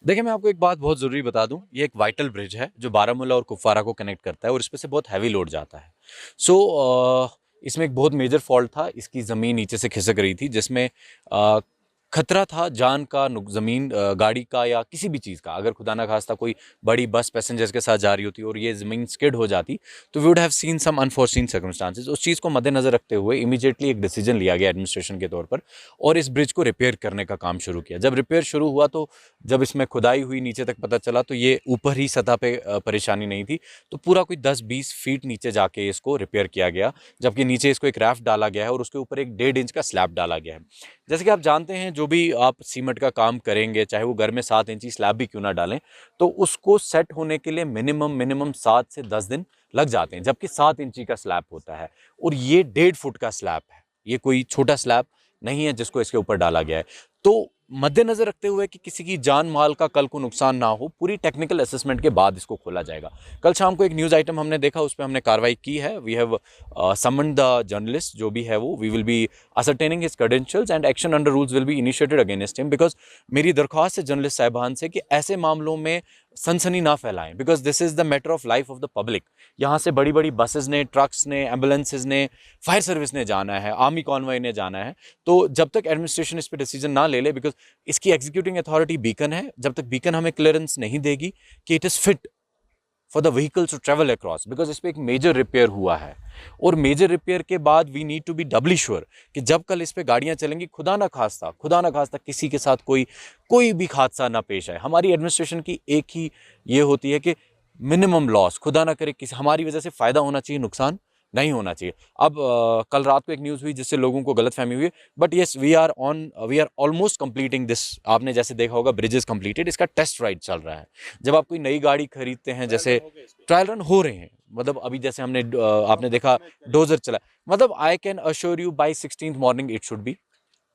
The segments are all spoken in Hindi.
देखिए, मैं आपको एक बात बहुत ज़रूरी बता दूँ, ये एक वाइटल ब्रिज है जो बारामूला और कुपवारा को कनेक्ट करता है और इसपे से बहुत हैवी लोड जाता है। सो इसमें एक बहुत मेजर फॉल्ट था, इसकी ज़मीन नीचे से खिसक रही थी जिसमें अ, खतरा था जान का, ज़मीन गाड़ी का या किसी भी चीज़ का। अगर खुदा ना खास्ता कोई बड़ी बस पैसेंजर्स के साथ जा रही होती और ये ज़मीन स्किड हो जाती, तो we would have seen some unforeseen circumstances. उस चीज़ को मद्देनज़र रखते हुए इमीडिएटली एक डिसीजन लिया गया एडमिनिस्ट्रेशन के तौर पर और इस ब्रिज को रिपेयर करने का काम शुरू किया। जब रिपेयर शुरू हुआ तो जब इसमें खुदाई हुई नीचे तक पता चला तो ये ऊपर ही सतह पे परेशानी नहीं थी, तो पूरा कोई 10-20 फीट नीचे जाके इसको रिपेयर किया गया, जबकि नीचे इसको एक रैफ्ट डाला गया है और उसके ऊपर एक 1.5 इंच का स्लैब डाला गया है। जैसे कि आप जानते हैं, जो भी आप सीमेंट का काम करेंगे, चाहे वो घर में 7 इंची स्लैब भी क्यों ना डालें, तो उसको सेट होने के लिए मिनिमम 7 से 10 दिन लग जाते हैं, जबकि 7 इंची का स्लैब होता है और ये 1.5 फुट का स्लैब है। ये कोई छोटा स्लैब नहीं है जिसको इसके ऊपर डाला गया है। तो मद्देनजर रखते हुए कि किसी की जान माल का कल को नुकसान ना हो, पूरी टेक्निकल असेसमेंट के बाद इसको खोला जाएगा। कल शाम को एक न्यूज़ आइटम हमने देखा, उस पर हमने कार्रवाई की है। We have summoned the journalist जो भी है वो, we will be ascertaining his credentials and action under rules will be initiated against him, because मेरी दरख्वास्त है जर्नलिस्ट साहिबान से कि ऐसे मामलों में सनसनी ना फैलाएं, because this is the matter of life of the public. यहाँ से बड़ी बड़ी बसेस ने, ट्रक्स ने, एम्बुलेंसेज ने, फायर सर्विस ने जाना है, आर्मी कॉन्वॉय ने जाना है। तो जब तक एडमिनिस्ट्रेशन इस पर डिसीजन ना ले ले, बिकॉज इसकी एग्जीक्यूटिंग अथॉरिटी बीकन है, जब तक बीकन हमें क्लियरेंस नहीं देगी कि it is fit for the vehicles to travel across, because इस पर एक मेजर रिपेयर हुआ है और मेजर रिपेयर के बाद we need to be doubly sure कि जब कल इस पे गाड़ियां चलेंगी, खुदा ना खास्ता किसी के साथ कोई भी हादसा ना पेश आए। हमारी एडमिनिस्ट्रेशन की एक ही ये होती है कि मिनिमम लॉस, खुदा ना करे किसी हमारी वजह से फ़ायदा होना चाहिए, नुकसान नहीं होना चाहिए। अब कल रात को एक न्यूज़ हुई जिससे लोगों को गलतफहमी हुई, but yes we are almost completing this. आपने जैसे देखा होगा, ब्रिज इज कंप्लीटेड, इसका टेस्ट राइड चल रहा है। जब आप कोई नई गाड़ी खरीदते हैं, जैसे ट्रायल रन हो रहे हैं, मतलब अभी जैसे हमने आपने देखा डोजर चला, मतलब I can assure you by 16th morning it should be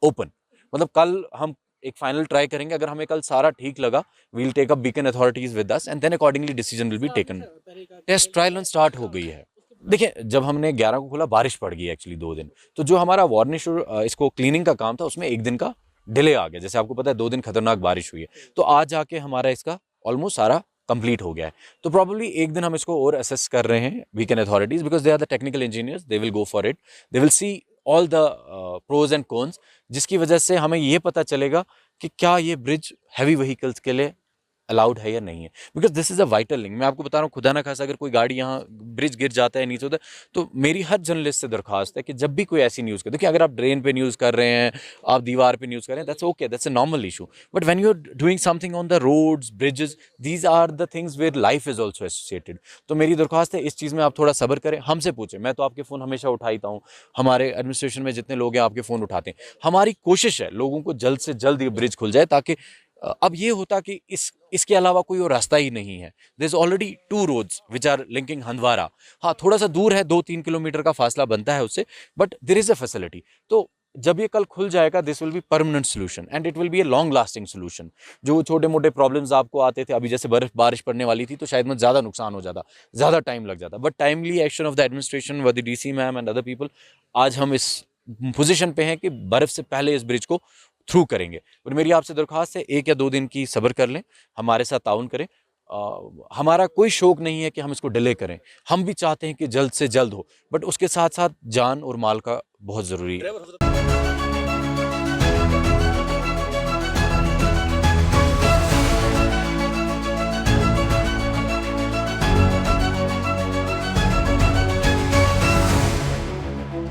open. मतलब कल हम एक फाइनल ट्राई करेंगे, अगर हमें कल सारा ठीक लगा, we'll take up beacon authorities with us and then accordingly decision will be taken. Test trial run start हो गई है। देखिए, जब हमने 11 को खोला, बारिश पड़ गई एक्चुअली 2 दिन, तो जो हमारा वार्निश और इसको क्लीनिंग का काम था, उसमें 1 दिन का डिले आ गया। जैसे आपको पता है 2 दिन खतरनाक बारिश हुई है, तो आज जाके हमारा इसका ऑलमोस्ट सारा कंप्लीट हो गया है। तो प्रॉब्लली 1 दिन हम इसको और असेस कर रहे हैं, weekend authorities, because they are the technical engineers, they will go for it, they will see all the pros and cons, जिसकी वजह से हमें ये पता चलेगा कि क्या ये ब्रिज हैवी व्हीकल्स के लिए अलाउड है या नहीं है, because this is a vital link. मैं आपको बता रहा हूँ, खुदा ना खासा अगर कोई गाड़ी यहाँ ब्रिज गिर जाता है, नीचे होता है, तो मेरी हर जर्नलिस्ट से दरखास्त है कि जब भी कोई ऐसी न्यूज़ कर, देखिए अगर आप ड्रेन पे न्यूज़ कर रहे हैं, आप दीवार पे न्यूज़ कर रहे हैं, that's okay, that's a normal issue, but when you are doing something on the roads, bridges, these are the things where life is also associated. तो मेरी दरख्वास्त है, इस चीज़ में आप थोड़ा सब्र करें, हमसे पूछें। मैं तो आपके फ़ोन हमेशा उठाता हूँ, हमारे एडमिनिस्ट्रेशन में जितने लोग हैं आपके फ़ोन उठाते हैं। हमारी कोशिश है लोगों को जल्द से जल्द ये ब्रिज खुल जाए, ताकि अब ये होता कि इसके अलावा कोई और रास्ता ही नहीं है। There is already 2 roads which are linking Handwara. हाँ, थोड़ा सा दूर है, 2-3 किलोमीटर का फासला बनता है उससे, but there is a facility. तो जब ये कल खुल जाएगा, this will be permanent solution and it will be a long lasting solution. जो छोटे मोटे प्रॉब्लम्स आपको आते थे, अभी जैसे बर्फ बारिश पड़ने वाली थी, तो शायद में ज़्यादा नुकसान हो जाता, ज़्यादा टाइम लग जाता, but timely action of the administration व the DC ma'am and other people, आज हम इस पोजीशन पे हैं कि बर्फ से पहले इस ब्रिज को थ्रू करेंगे। और मेरी आपसे दरख्वास्त है, 1 या 2 दिन की सब्र कर लें, हमारे साथ ताउन करें। हमारा कोई शौक नहीं है कि हम इसको डिले करें, हम भी चाहते हैं कि जल्द से जल्द हो, बट उसके साथ साथ जान और माल का बहुत ज़रूरी है।